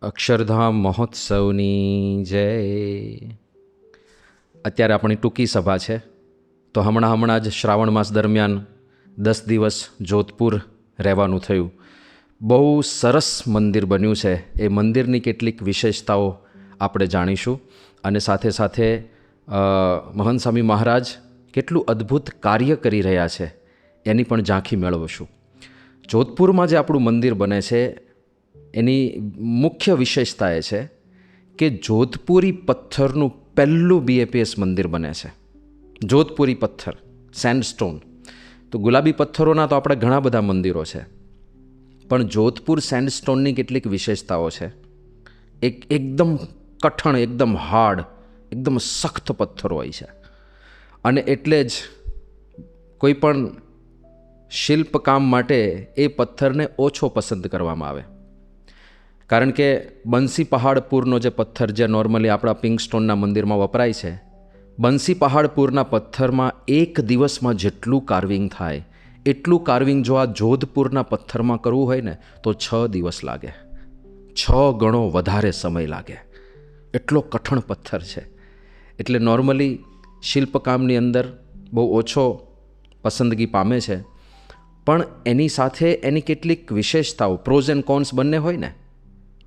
અક્ષરધામ મહોત્સવની જય. અત્યારે આપણી ટૂંકી સભા છે, તો હમણાં જ શ્રાવણ માસ દરમિયાન 10 દિવસ જોધપુર રહેવાનું થયું. બહુ સરસ મંદિર બન્યું છે. એ મંદિરની કેટલીક વિશેષતાઓ આપણે જાણીશું અને સાથે સાથે મહંત સ્વામી મહારાજ કેટલું અદ્ભુત કાર્ય કરી રહ્યા છે એની પણ ઝાંખી મેળવશું. જોધપુરમાં જે આપણું મંદિર બને છે એની મુખ્ય વિશેષતા એ છે કે જોધપુરી પથ્થરનું પહેલું બીએપીએસ મંદિર બને છે. જોધપુરી પથ્થર, સેન્ડસ્ટોન. તો ગુલાબી પથ્થરોના તો આપણે ઘણા બધા મંદિરો છે, પણ જોધપુર સેન્ડસ્ટોનની કેટલીક વિશેષતાઓ છે. એકદમ કઠણ, એકદમ હાર્ડ, એકદમ સખ્ત પથ્થરો હોય છે અને એટલે જ કોઈ પણ શિલ્પકામ માટે એ પથ્થરને ઓછો પસંદ કરવામાં આવે. કારણ કે બંસી પહાડપુરનો જે પથ્થર જે નોર્મલી આપણા પિંક સ્ટોનના મંદિરમાં વપરાય છે, બંસી પહાડપુરના પથ્થરમાં એક દિવસમાં જેટલું કાર્વિંગ થાય એટલું કાર્વિંગ જો આ જોધપુરના પથ્થરમાં કરવું હોય ને તો 6 દિવસ લાગે. 6 ગણો વધારે સમય લાગે. એટલો કઠણ પથ્થર છે. એટલે નોર્મલી શિલ્પકામની અંદર બહુ ઓછો પસંદગી પામે છે, પણ એની સાથે એની કેટલીક વિશેષતાઓ, પ્રોઝ એન્ડ કોન્સ બંને હોય ને.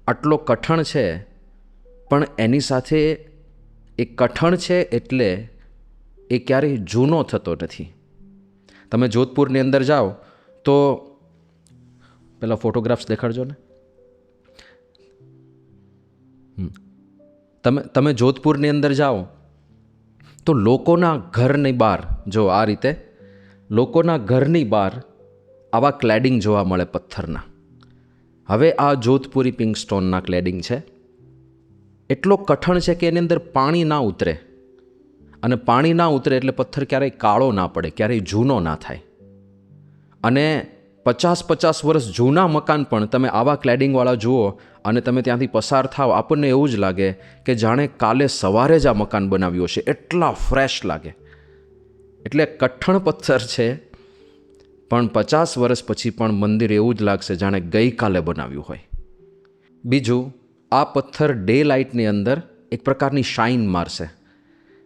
આટલો કઠણ છે પણ એની સાથે એ કઠણ છે એટલે એ ક્યારેય જૂનો થતો નથી. તમે જોધપુરની અંદર જાઓ તો પેલા ફોટોગ્રાફ્સ દેખાડજો ને. તમે જોધપુરની અંદર જાઓ તો લોકોના ઘરની બહાર, જો આ રીતે લોકોના ઘરની બહાર આવા ક્લેડિંગ જોવા મળે પથ્થરના. હવે આ જોધપુરી પિંક સ્ટોનના ક્લેડિંગ છે. એટલો કઠણ છે કે એની અંદર પાણી ના ઉતરે, અને પાણી ના ઉતરે એટલે પથ્થર ક્યારેય કાળો ના પડે, ક્યારેય જૂનો ના થાય. અને 50 વર્ષ જૂના મકાન પણ તમે આવા ક્લેડિંગવાળા જુઓ અને તમે ત્યાંથી પસાર થાવ, આપણને એવું જ લાગે કે જાણે કાલે સવારે જ આ મકાન બનાવ્યું હશે, એટલા ફ્રેશ લાગે. એટલે કઠણ પથ્થર છે, પણ 50 વર્ષ પછી પણ મંદિર એવું જ લાગશે જાણે ગઈકાલે બનાવ્યું હોય. બીજું, આ પથ્થર ડે લાઇટની અંદર એક પ્રકારની શાઇન મારશે,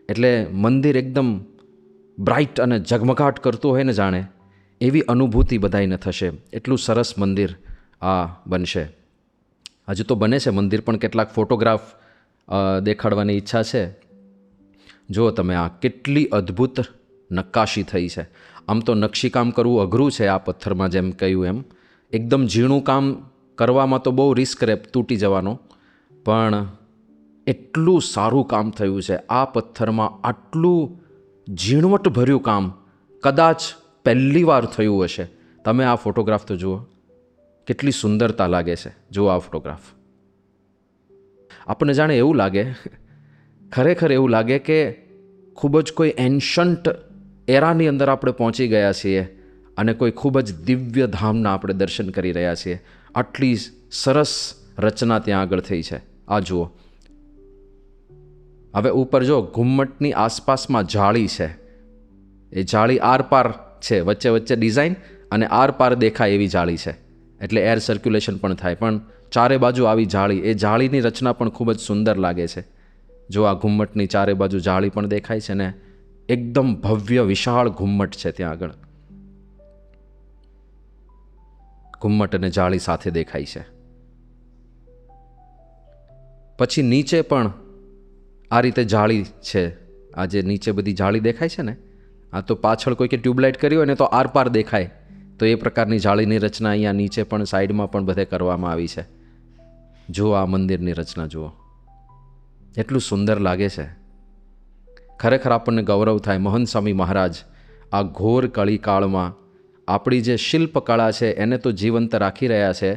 એટલે મંદિર એકદમ બ્રાઇટ અને ઝગમગાટ કરતું હોય ને જાણે, એવી અનુભૂતિ બધાઈને થશે. એટલું સરસ મંદિર આ બનશે. હજુ તો બને છે મંદિર, પણ કેટલાક ફોટોગ્રાફ દેખાડવાની ઈચ્છા છે. જુઓ તમે, આ કેટલી અદ્ભુત નક્કાશી થઈ છે. આમ તો નકશીકામ કરવું અઘરું છે આ પથ્થરમાં, જેમ કહ્યું એમ. એકદમ ઝીણું કામ કરવામાં તો બહુ રિસ્ક રહે તૂટી જવાનો, પણ એટલું સારું કામ થયું છે આ પથ્થરમાં. આટલું ઝીણવટભર્યું કામ કદાચ પહેલી વાર થયું હશે. તમે આ ફોટોગ્રાફ તો જુઓ, કેટલી સુંદરતા લાગે છે. જુઓ આ ફોટોગ્રાફ. આપણને જાણે એવું લાગે, ખરેખર એવું લાગે કે ખૂબ જ કોઈ એન્શન્ટ એરાની અંદર આપણે પહોંચી ગયા છીએ અને કોઈ ખૂબ જ દિવ્ય ધામના આપણે દર્શન કરી રહ્યા છીએ. આટલી સરસ રચના ત્યાં આગળ થઈ છે. આ જુઓ. હવે ઉપર જો ઘુમ્મટની આસપાસમાં જાળી છે, એ જાળી આર પાર છે, વચ્ચે વચ્ચે ડિઝાઇન અને આર પાર દેખાય એવી જાળી છે, એટલે એર સર્ક્યુલેશન પણ થાય. પણ ચારે બાજુ આવી જાળી, એ જાળીની રચના પણ ખૂબ જ સુંદર લાગે છે. જો આ ઘુમ્મટની ચારે બાજુ જાળી પણ દેખાય છે ને, એકદમ ભવ્ય વિશાળ ઘુમ્મટ છે ત્યાં આગળ. ઘુમ્મટ અને જાળી સાથે દેખાય છે. પછી નીચે પણ આ રીતે જાળી છે. આ જે નીચે બધી જાળી દેખાય છે ને, આ તો પાછળ કોઈ કે ટ્યુબલાઇટ કરી હોય ને તો આર પાર દેખાય, તો એ પ્રકારની જાળીની રચના અહીંયા નીચે પણ સાઈડમાં પણ બધે કરવામાં આવી છે. જુઓ આ મંદિરની રચના જુઓ, એટલું સુંદર લાગે છે. ખરેખર આપણને ગૌરવ થાય. મહંત સ્વામી મહારાજ આ ઘોર કળીકાળમાં આપણી જે શિલ્પકળા છે એને તો જીવંત રાખી રહ્યા છે,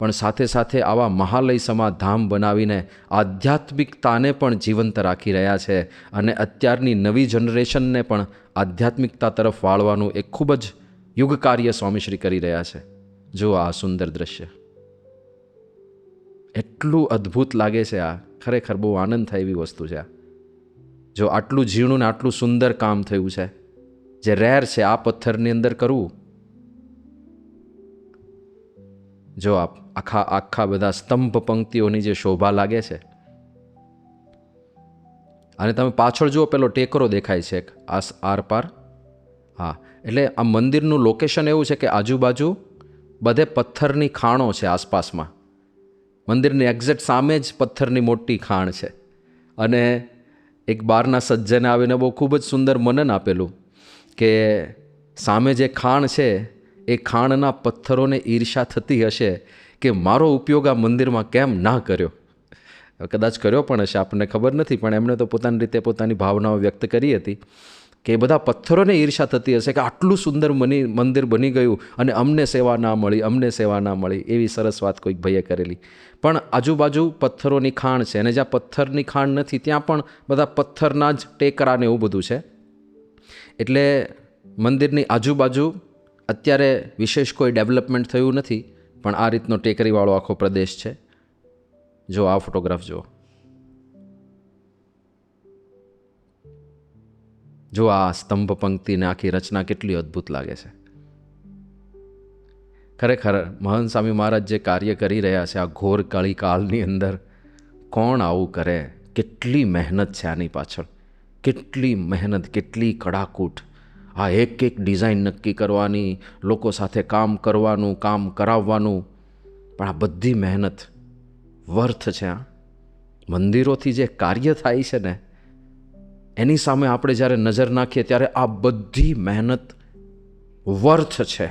પણ સાથે સાથે આવા મહાલય સમા ધામ બનાવીને આધ્યાત્મિકતાને પણ જીવંત રાખી રહ્યા છે. અને અત્યારની નવી જનરેશનને પણ આધ્યાત્મિકતા તરફ વાળવાનું એક ખૂબ જ યુગ કાર્ય સ્વામીશ્રી કરી રહ્યા છે. જુઓ આ સુંદર દ્રશ્ય, એટલું અદ્ભુત લાગે છે. આ ખરેખર બહુ આનંદ થાય એવી વસ્તુ છે. જો આટલું ઝીણું ને આટલું સુંદર કામ થયું છે, જે રેર છે આ પથ્થરની અંદર કરવું. જો આખા બધા સ્તંભ પંક્તિઓની જે શોભા લાગે છે, અને તમે પાછળ જુઓ પેલો ટેકરો દેખાય છે આર પાર. હા, એટલે આ મંદિરનું લોકેશન એવું છે કે આજુબાજુ બધે પથ્થરની ખાણો છે આસપાસમાં. મંદિરની એક્ઝેક્ટ સામે જ પથ્થરની મોટી ખાણ છે. અને એક બહારના સજ્જને આવીને બહુ ખૂબ જ સુંદર મનન આપેલું કે સામે જે ખાણ છે એ ખાણના પથ્થરોને ઈર્ષા થતી હશે કે મારો ઉપયોગ આ મંદિરમાં કેમ ના કર્યો. કદાચ કર્યો પણ હશે, આપણને ખબર નથી, પણ એમણે તો પોતાની રીતે પોતાની ભાવનાઓ વ્યક્ત કરી હતી કે એ બધા પથ્થરોને ઈર્ષા થતી હશે કે આટલું સુંદર મંદિર બની ગયું અને અમને સેવા ના મળી. એવી સરસ વાત કોઈક ભાઈએ કરેલી. પણ આજુબાજુ પથ્થરોની ખાણ છે, અને જ્યાં પથ્થરની ખાણ નથી ત્યાં પણ બધા પથ્થરના જ ટેકરા ને એવું બધું છે. એટલે મંદિરની આજુબાજુ અત્યારે વિશેષ કોઈ ડેવલપમેન્ટ થયું નથી, પણ આ રીતનો ટેકરીવાળો આખો પ્રદેશ છે. જો આ ફોટોગ્રાફ જુઓ, જો આ સ્તંભ પંક્તિને આખી રચના કેટલી અદ્ભુત લાગે છે. ખરેખર મહંત સ્વામી મહારાજ જે કાર્ય કરી રહ્યા છે આ ઘોર કાળી કાળની અંદર, કોણ આવું કરે? કેટલી મહેનત છે આની પાછળ, કેટલી મહેનત, કેટલી કડાકૂટ. આ એક ડિઝાઇન નક્કી કરવાની, લોકો સાથે કામ કરવાનું, કામ કરાવવાનું, પણ આ બધી મહેનત વર્થ છે. આ મંદિરોથી જે કાર્ય થાય છે ને એની સામે આપણે જ્યારે નજર નાખીએ ત્યારે આ બધી મહેનત વર્થ છે,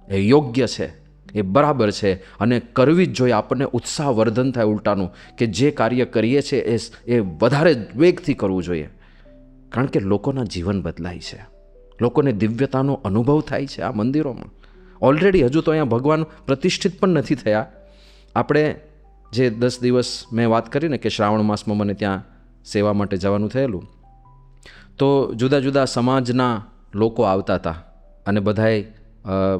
એ યોગ્ય છે, એ બરાબર છે, અને કરવી જ જોઈએ. આપણને ઉત્સાહવર્ધન થાય ઉલટાનું કે જે કાર્ય કરીએ છીએ એ વધારે વેગથી કરવું જોઈએ, કારણ કે લોકોના જીવન બદલાય છે, લોકોને દિવ્યતાનો અનુભવ થાય છે આ મંદિરોમાં. ઓલરેડી હજુ તો અહીંયા ભગવાન પ્રતિષ્ઠિત પણ નથી થયા. આપણે જે 10 દિવસ મેં વાત કરી ને કે શ્રાવણ માસમાં મને ત્યાં સેવા માટે જવાનું થયેલું, તો જુદા જુદા સમાજના લોકો આવતા હતા અને બધાએ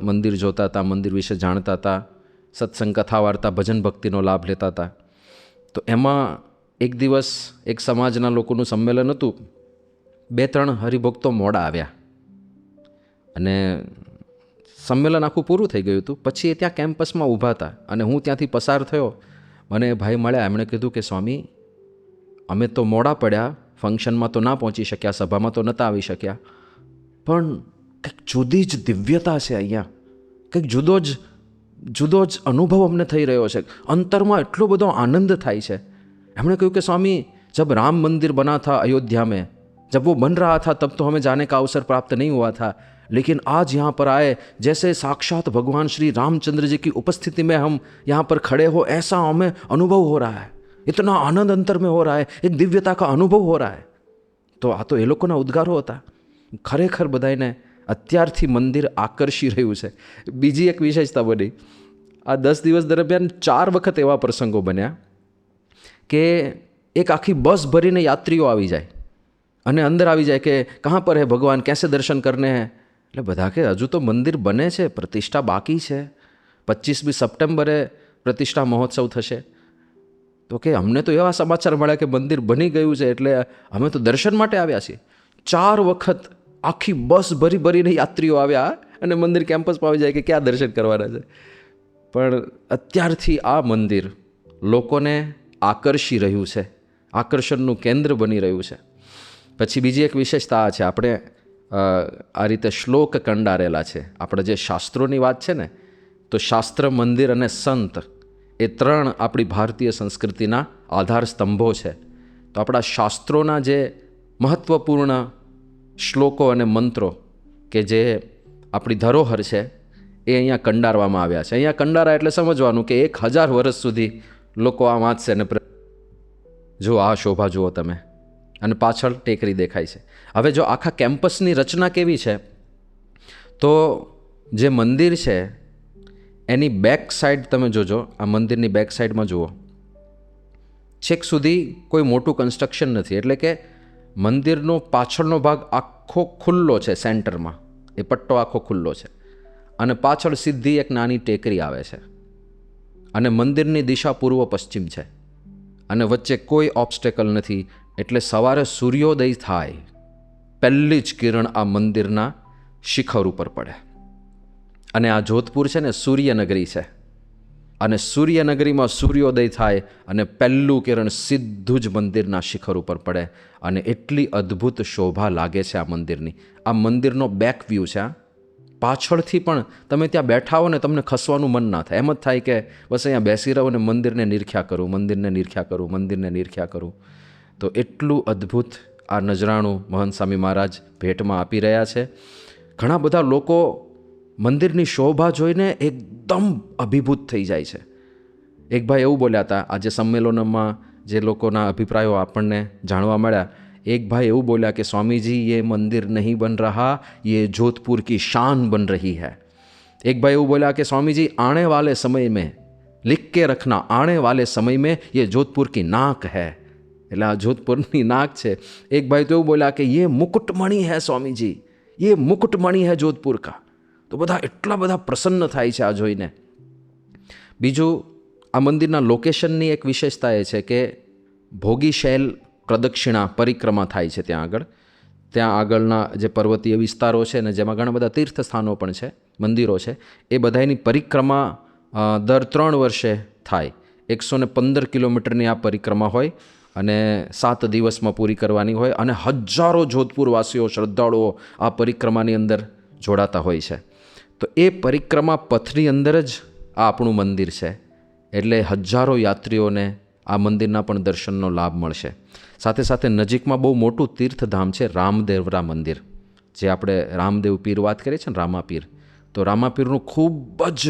મંદિર જોતા હતા, મંદિર વિશે જાણતા હતા, સત્સંગ, કથા, વાર્તા, ભજન ભક્તિનો લાભ લેતા હતા. તો એમાં એક દિવસ એક સમાજના લોકોનું સંમેલન હતું. 2-3 હરિભક્તો મોડા આવ્યા અને સંમેલન આખું પૂરું થઈ ગયું હતું. પછી એ ત્યાં કેમ્પસમાં ઊભા હતા અને હું ત્યાંથી પસાર થયો. મને ભાઈ મળ્યા, એમણે કીધું કે સ્વામી, અમે તો મોડા પડ્યા, ફંક્શનમાં તો ના પહોંચી શક્યા, સભામાં તો નહોતા આવી શક્યા, પણ કંઈક જુદી જ દિવ્યતા છે અહીંયા, કંઈક જુદો જ અનુભવ અમને થઈ રહ્યો છે, અંતરમાં એટલો બધો આનંદ થાય છે. એમણે કહ્યું કે સ્વામી, जब राम मंदिर बना था अयोध्या में, जब वो बन रहा था तब तो हमें जाने का अवसर प्राप्त नहीं हुआ था, लेकिन आज यहाँ पर आए जैसे साक्षात भगवान श्री रामचंद्र जी की उपस्थिति में हम यहाँ पर खड़े हो, ऐसा हमें अनुभव हो रहा है, इतना आनंद अंतर में हो रहा है, एक दिव्यता का अनुभव हो रहा है. તો આ તો એ લોકોના ઉદ્ગારો હતા. ખરેખર બધાને અત્યારથી મંદિર આકર્ષી રહ્યું છે. બીજી એક વિશેષતા બની, આ 10 દિવસ દરમિયાન 4 વખત એવા પ્રસંગો બન્યા કે એક આખી બસ ભરીને યાત્રીઓ આવી જાય અને અંદર આવી જાય કે કહાં પર હે ભગવાન, कैसे दर्शन करने हैं. એટલે બધા કે હજુ તો મંદિર બને છે, પ્રતિષ્ઠા બાકી છે, 25મી સપ્ટેમ્બરે પ્રતિષ્ઠા મહોત્સવ થશે. તો કે અમને તો એવા સમાચાર મળ્યા કે મંદિર બની ગયું છે, એટલે અમે તો દર્શન માટે આવ્યા છીએ. 4 વખત આખી બસ ભરીને યાત્રીઓ આવ્યા અને મંદિર કેમ્પસમાં આવી જાય કે ક્યાં દર્શન કરવાના છે. પણ અત્યારથી આ મંદિર લોકોને આકર્ષી રહ્યું છે, આકર્ષણનું કેન્દ્ર બની રહ્યું છે. પછી બીજી એક વિશેષતા આ છે, આપણે આ રીતે શ્લોક કંડારેલા છે. આપણે જે શાસ્ત્રોની વાત છે ને, તો શાસ્ત્ર, મંદિર અને સંત એ 3 આપણી ભારતીય સંસ્કૃતિના આધાર સ્તંભો છે. તો આપણા શાસ્ત્રોના જે મહત્ત્વપૂર્ણ શ્લોકો અને મંત્રો કે જે આપણી ધરોહર છે એ અહીંયા કંડારવામાં આવ્યા છે. અહીંયા કંડારા એટલે સમજવાનું કે 1000 વર્ષ સુધી લોકો આ વાંચશે ને. જો આ શોભા જુઓ તમે, અને પાછળ ટેકરી દેખાય છે. હવે જો આખા કેમ્પસની રચના કેવી છે, તો જે મંદિર છે એની બેક સાઈડ તમે જોજો, આ મંદિરની બેક સાઈડમાં જુઓ, છેક સુધી કોઈ મોટું કન્સ્ટ્રક્શન નથી. એટલે કે મંદિરનો પાછળનો ભાગ આખો ખુલ્લો છે, સેન્ટરમાં એ પટ્ટો આખો ખુલ્લો છે, અને પાછળ સીધી એક નાની ટેકરી આવે છે, અને મંદિરની દિશા પૂર્વ પશ્ચિમ છે, અને વચ્ચે કોઈ ઓબ્સ્ટેકલ નથી. એટલે સવારે સૂર્યોદય થાય પહેલી જ કિરણ આ મંદિરના શિખર ઉપર પડે. અને આ જોધપુર છે ને, સૂર્યનગરી છે. અને સૂર્યનગરીમાં સૂર્યોદય થાય અને પહેલું કિરણ સીધું જ મંદિરના શિખર ઉપર પડે અને એટલી અદ્ભુત શોભા લાગે છે આ મંદિરની. આ મંદિરનો બેક વ્યૂ છે. પાછળથી પણ તમે ત્યાં બેઠા હો ને તમને ખસવાનું મન ના થાય. એમ જ થાય કે બસ અહીંયા બેસી રહો ને મંદિરને નિરખ્યા કરું, મંદિરને નિરખ્યા કરું, મંદિરને નિરખ્યા કરું. તો એટલું અદ્ભુત આ નજરાણું મહંત સ્વામી મહારાજ ભેટમાં આપી રહ્યા છે. ઘણા બધા લોકો મંદિરની શોભા જોઈને એકદમ અભિભૂત થઈ જાય છે. એક ભાઈ એવું બોલ્યા હતા, આજે સંમેલનમાં જે લોકોના અભિપ્રાયો આપણને જાણવા મળ્યા, એક ભાઈ એવું બોલ્યા કે स्वामी ये मंदिर नहीं बन रहा, ये जोधपुर की शान बन रही है. एक भाई એવું બોલ્યા કે स्वामी आने वाले समय में लिख के रखना, आने वाले समय में ये जोधपुर की नाक है. એટલે આ જોધપુરની નાક છે. એક ભાઈ તો એવું બોલ્યા કે ये मुकुटमणि है स्वामी, ये मुकुटमणि है जोधपुर का. તો બધા એટલા બધા પ્રસન્ન થાય છે આ જોઈને. બીજું, આ મંદિરના લોકેશનની એક વિશેષતા એ છે કે ભોગી શૈલ પ્રદક્ષિણા પરિક્રમા થાય છે ત્યાં આગળ. ત્યાં આગળના જે પર્વતીય વિસ્તારો છે ને જેમાં ઘણા બધા તીર્થ સ્થાનો પણ છે, મંદિરો છે, એ બધાની પરિક્રમા દર 3 વર્ષે થાય. 115 કિલોમીટરની આ પરિક્રમા હોય અને 7 દિવસમાં પૂરી કરવાની હોય અને હજારો જોધપુરવાસીઓ, શ્રદ્ધાળુઓ આ પરિક્રમાની અંદર જોડાતા હોય છે. તો એ પરિક્રમા પથની અંદર જ આ આપણું મંદિર છે. એટલે હજારો યાત્રીઓને આ મંદિરના પણ દર્શનનો લાભ મળશે. સાથે સાથે નજીકમાં બહુ મોટું તીર્થધામ છે રામદેવરા મંદિર, જે આપણે રામદેવ પીર વાત કરીએ છીએ ને, રામાપીર. તો રામાપીરનું ખૂબ જ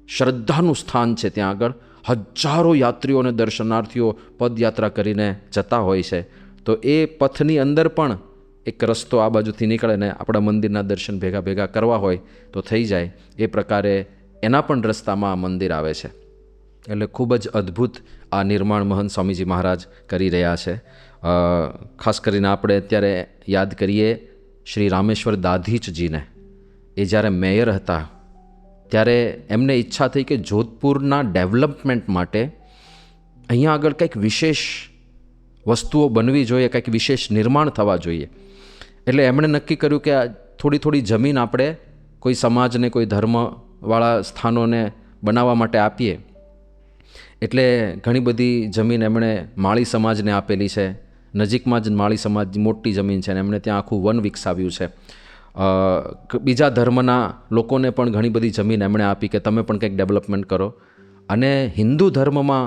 શ્રદ્ધાનું સ્થાન છે. ત્યાં આગળ હજારો યાત્રીઓ અને દર્શનાર્થીઓ પદયાત્રા કરીને જતા હોય છે. તો એ પથની અંદર પણ એક રસ્તો આ બાજુથી નીકળે ને આપણા મંદિરના દર્શન ભેગા ભેગા કરવા હોય તો થઈ જાય. એ પ્રકારે એના પણ રસ્તામાં આ મંદિર આવે છે. એટલે ખૂબ જ અદ્ભુત આ નિર્માણ મહંત સ્વામીજી મહારાજ કરી રહ્યા છે. ખાસ કરીને આપણે અત્યારે યાદ કરીએ શ્રી રામેશ્વર દાધીચજીને. એ જ્યારે મેયર હતા ત્યારે એમને ઈચ્છા થઈ કે જોધપુરના ડેવલપમેન્ટ માટે અહીંયા આગળ કંઈક વિશેષ વસ્તુઓ બનવી જોઈએ, કંઈક વિશેષ નિર્માણ થવા જોઈએ. એટલે એમણે નક્કી કર્યું કે થોડી થોડી જમીન આપણે કોઈ સમાજને, કોઈ ધર્મવાળા સ્થાનોને બનાવવા માટે આપીએ. એટલે ઘણી બધી જમીન એમણે માળી સમાજને આપેલી છે. નજીકમાં જ માળી સમાજની મોટી જમીન છે અને એમણે ત્યાં આખું વન વિકસાવ્યું છે. બીજા ધર્મના લોકોને પણ ઘણી બધી જમીન એમણે આપી કે તમે પણ કંઈક ડેવલપમેન્ટ કરો. અને હિન્દુ ધર્મમાં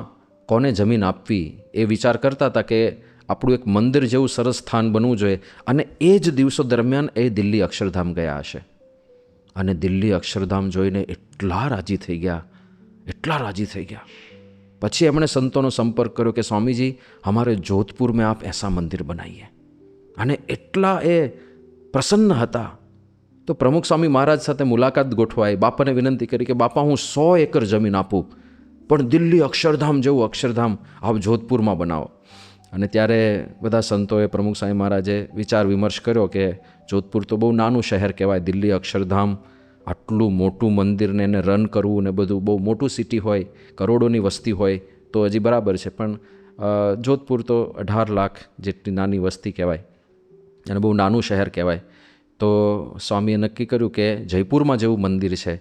કોને જમીન આપવી એ વિચાર કરતા હતા કે આપણું એક મંદિર જેવું સરસ સ્થાન બનવું જોઈએ. અને એ જ દિવસો દરમિયાન એ દિલ્હી અક્ષરધામ ગયા હશે અને દિલ્હી અક્ષરધામ જોઈને એટલા રાજી થઈ ગયા, એટલા રાજી થઈ ગયા. પછી એમણે સંતોનો સંપર્ક કર્યો કે स्वामी हमारे जोधपुर में आप ऐसा मंदिर बनाइए. અને એટલા એ પ્રસન્ન હતા. તો પ્રમુખ સ્વામી મહારાજ સાથે મુલાકાત ગોઠવાઈ. બાપાને વિનંતી કરી કે બાપા હું 100 એકર જમીન આપું, પણ દિલ્હી અક્ષરધામ જેવું અક્ષરધામ આપ જોધપુરમાં બનાવો. અને ત્યારે બધા સંતોએ, પ્રમુખ સ્વામી મહારાજે વિચાર વિમર્શ કર્યો કે જોધપુર તો બહુ નાનું શહેર કહેવાય, દિલ્હી અક્ષરધામ આટલું મોટું મંદિરને એને રન કરવું ને બધું, બહુ મોટું સિટી હોય, કરોડોની વસ્તી હોય તો હજી બરાબર છે, પણ જોધપુર તો 18 લાખ જેટલી નાની વસ્તી કહેવાય અને બહુ નાનું શહેર કહેવાય. તો સ્વામીએ નક્કી કર્યું કે જયપુરમાં જેવું મંદિર છે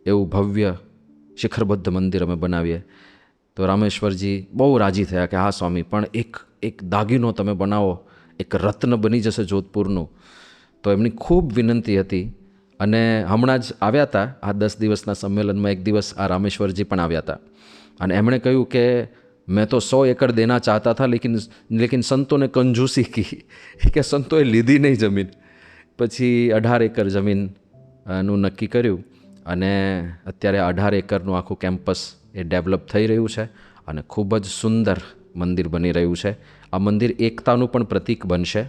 એવું ભવ્ય શિખરબદ્ધ મંદિર અમે બનાવીએ. તો રામેશ્વરજી બહુ રાજી થયા કે હા સ્વામી, પણ એક દાગીનો તમે બનાવો, એક રત્ન બની જશે જોધપુરનું. તો એમની ખૂબ વિનંતી હતી. અને હમણાં જ આવ્યા હતા આ 10 દિવસના સંમેલનમાં, એક દિવસ આ રામેશ્વરજી પણ આવ્યા હતા. અને એમણે કહ્યું કે मैं तो 100 एकड़ देना चाहता था लेकिन संतों ने कंजूसी की કે સંતોએ લીધી નહીં જમીન. પછી 18 એકર જમીનનું નક્કી કર્યું અને અત્યારે 18 એકરનું આખું કેમ્પસ એ ડેવલપ થઈ રહ્યું છે અને ખૂબ જ સુંદર મંદિર બની રહ્યું છે. આ મંદિર એકતાનું પણ પ્રતીક બનશે,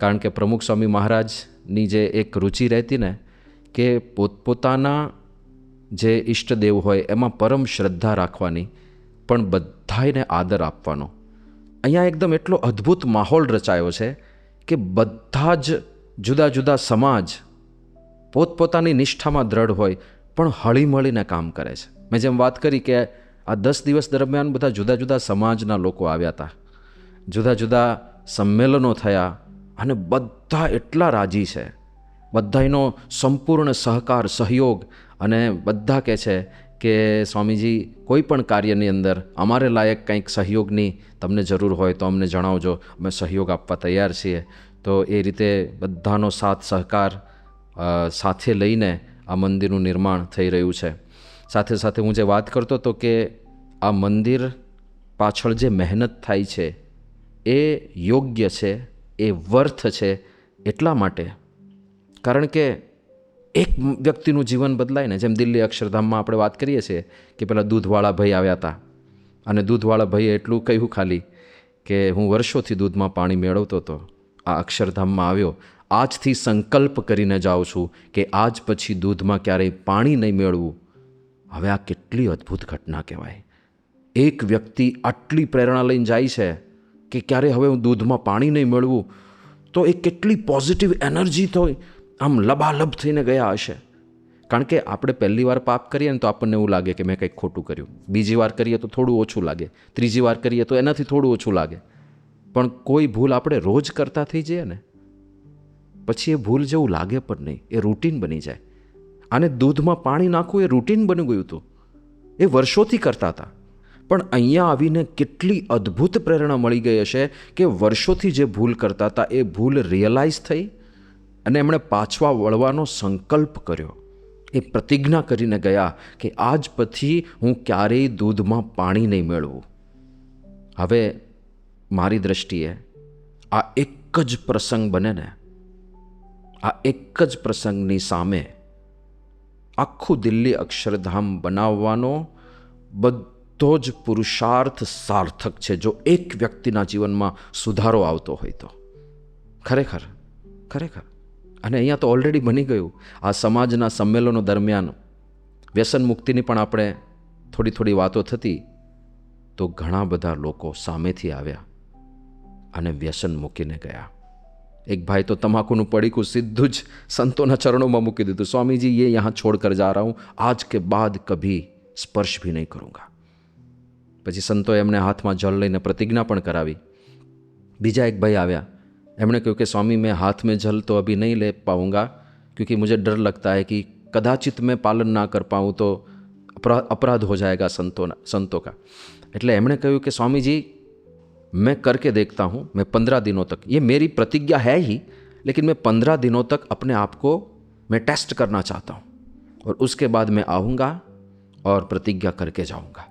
કારણ કે પ્રમુખ સ્વામી મહારાજની જે એક રુચિ રહેતી ને કે પોતપોતાના જે ઈષ્ટદેવ હોય એમાં પરમ શ્રદ્ધા રાખવાની, પણ બધાને આદર આપવાનો. અહીંયા એકદમ એટલો અદ્ભુત માહોલ રચાયો છે કે બધા જ જુદા જુદા સમાજ પોતપોતાની નિષ્ઠામાં દ્રઢ હોય પણ હળીમળીને કામ કરે છે. મેં જેમ વાત કરી કે આ 10 દિવસ દરમિયાન બધા જુદા જુદા સમાજના લોકો આવ્યા હતા, જુદા જુદા સંમેલનો થયા અને બધા એટલા રાજી છે, બધાનો સંપૂર્ણ સહકાર, સહયોગ. અને બધા કહે છે કે સ્વામીજી કોઈ પણ કાર્યની અંદર અમારે લાયક કંઈક સહયોગની તમને જરૂર હોય તો અમને જણાવજો, અમે સહયોગ આપવા તૈયાર છીએ. તો એ રીતે બધાનો સાથ સહકાર સાથે લઈને આ મંદિરનું નિર્માણ થઈ રહ્યું છે. સાથે સાથે હું જે વાત કરતો હતો કે આ મંદિર પાછળ જે મહેનત થાય છે એ યોગ્ય છે, એ વર્થ છે. એટલા માટે કારણ કે એક વ્યક્તિનું જીવન બદલાય ને. જેમ દિલ્હી અક્ષરધામમાં આપણે વાત કરીએ છીએ કે પેલા દૂધવાળા ભાઈ આવ્યા હતા અને દૂધવાળા ભાઈએ એટલું કહ્યું ખાલી કે હું વર્ષોથી દૂધમાં પાણી મેળવતો હતો, આ અક્ષરધામમાં આવ્યો, આજથી સંકલ્પ કરીને જાઉં છું કે આજ પછી દૂધમાં ક્યારેય પાણી નહીં મેળવું. હવે આ કેટલી અદ્ભુત ઘટના કહેવાય. એક વ્યક્તિ આટલી પ્રેરણા લઈને જાય છે કે ક્યારે હવે હું દૂધમાં પાણી નહીં મેળવું, તો એ કેટલી પોઝિટિવ એનર્જી તો આમ લબાલબ થઈને ગયા હશે. કારણ કે આપણે પહેલી વાર પાપ કરીએ ને તો આપણને એવું લાગે કે મેં કંઈક ખોટું કર્યું, બીજી વાર કરીએ તો થોડું ઓછું લાગે, ત્રીજી વાર કરીએ તો એનાથી થોડું ઓછું લાગે. પણ કોઈ ભૂલ આપણે રોજ કરતા થઈ જઈએ ને પછી એ ભૂલ જેવું લાગે પણ નહીં, એ રૂટીન બની જાય. આને દૂધમાં પાણી નાખવું એ રૂટીન બની ગયું હતું, એ વર્ષોથી કરતા હતા. પણ અહીંયા આવીને કેટલી અદ્ભુત પ્રેરણા મળી ગઈ હશે કે વર્ષોથી જે ભૂલ કરતા હતા એ ભૂલ રિયલાઇઝ થઈ અને એમણે પાછવા વળવાનો સંકલ્પ કર્યો. એ પ્રતિજ્ઞા કરીને ગયા કે આજ પછી હું ક્યારેય દૂધમાં પાણી નહીં મેળવું. હવે મારી દૃષ્ટિએ આ એક જ પ્રસંગ બને ને, આ એક જ પ્રસંગની સામે આખું દિલ્હી અક્ષરધામ બનાવવાનો બધો જ પુરુષાર્થ સાર્થક છે. જો એક વ્યક્તિના જીવનમાં સુધારો આવતો હોય તો ખરેખર ખરેખર. અને અહીંયા તો ઓલરેડી બની ગયું. આ સમાજના સંમેલનો દરમિયાન વ્યસન મુક્તિની પણ આપણે થોડી થોડી વાતો થતી તો ઘણા બધા લોકો સામેથી આવ્યા અને વ્યસન મૂકીને ગયા. એક ભાઈ તો તમાકુનું પડીકું સીધું જ સંતોના ચરણોમાં મૂકી દીધું, સ્વામીજી ये यहाँ छोड़ कर जा रहा हूँ, आज के बाद कभी स्पर्श भी नहीं करूँगा. પછી સંતોએ એમને હાથમાં જળ લઈને પ્રતિજ્ઞા પણ કરાવી. બીજા એક ભાઈ આવ્યા, એમણે કહ્યું કે स्वामी मैं हाथ में जल तो अभी नहीं ले पाऊँगा क्योंकि मुझे डर लगता है कि कदाचित मैं पालन ना कर पाऊँ तो अपराध हो जाएगा संतों का. એટલે એમણે કહ્યું કે स्वामी जी मैं करके देखता हूँ, मैं 15 दिनों तक, ये मेरी प्रतिज्ञा है ही, लेकिन मैं 15 दिनों तक अपने आप को मैं टेस्ट करना चाहता हूँ और उसके बाद मैं आऊँगा और प्रतिज्ञा करके जाऊँगा.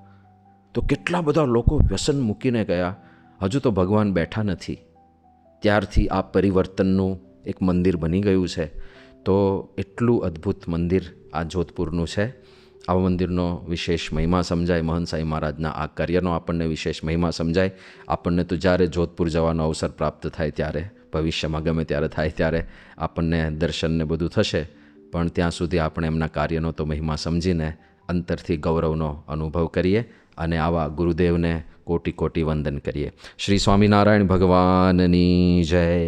તો કેટલા બધા લોકો વ્યસન મૂકીને ગયા, હજુ તો ભગવાન બેઠા નથી. ત્યારથી આ પરિવર્તનનું એક મંદિર બની ગયું છે. તો એટલું અદ્ભુત મંદિર આ જોધપુરનું છે. આવા મંદિરનો વિશેષ મહિમા સમજાય, મહંત સાંઈ મહારાજના આ કાર્યનો આપણને વિશેષ મહિમા સમજાય. આપણને તો જ્યારે જોધપુર જવાનો અવસર પ્રાપ્ત થાય ત્યારે, ભવિષ્યમાં ગમે ત્યારે થાય ત્યારે આપણને દર્શનને બધું થશે. પણ ત્યાં સુધી આપણે એમના કાર્યનો તો મહિમા સમજીને અંતરથી ગૌરવનો અનુભવ કરીએ અને આવા ગુરુદેવને કોટી કોટી વંદન કરીએ. શ્રી સ્વામિનારાયણ ભગવાનની જય.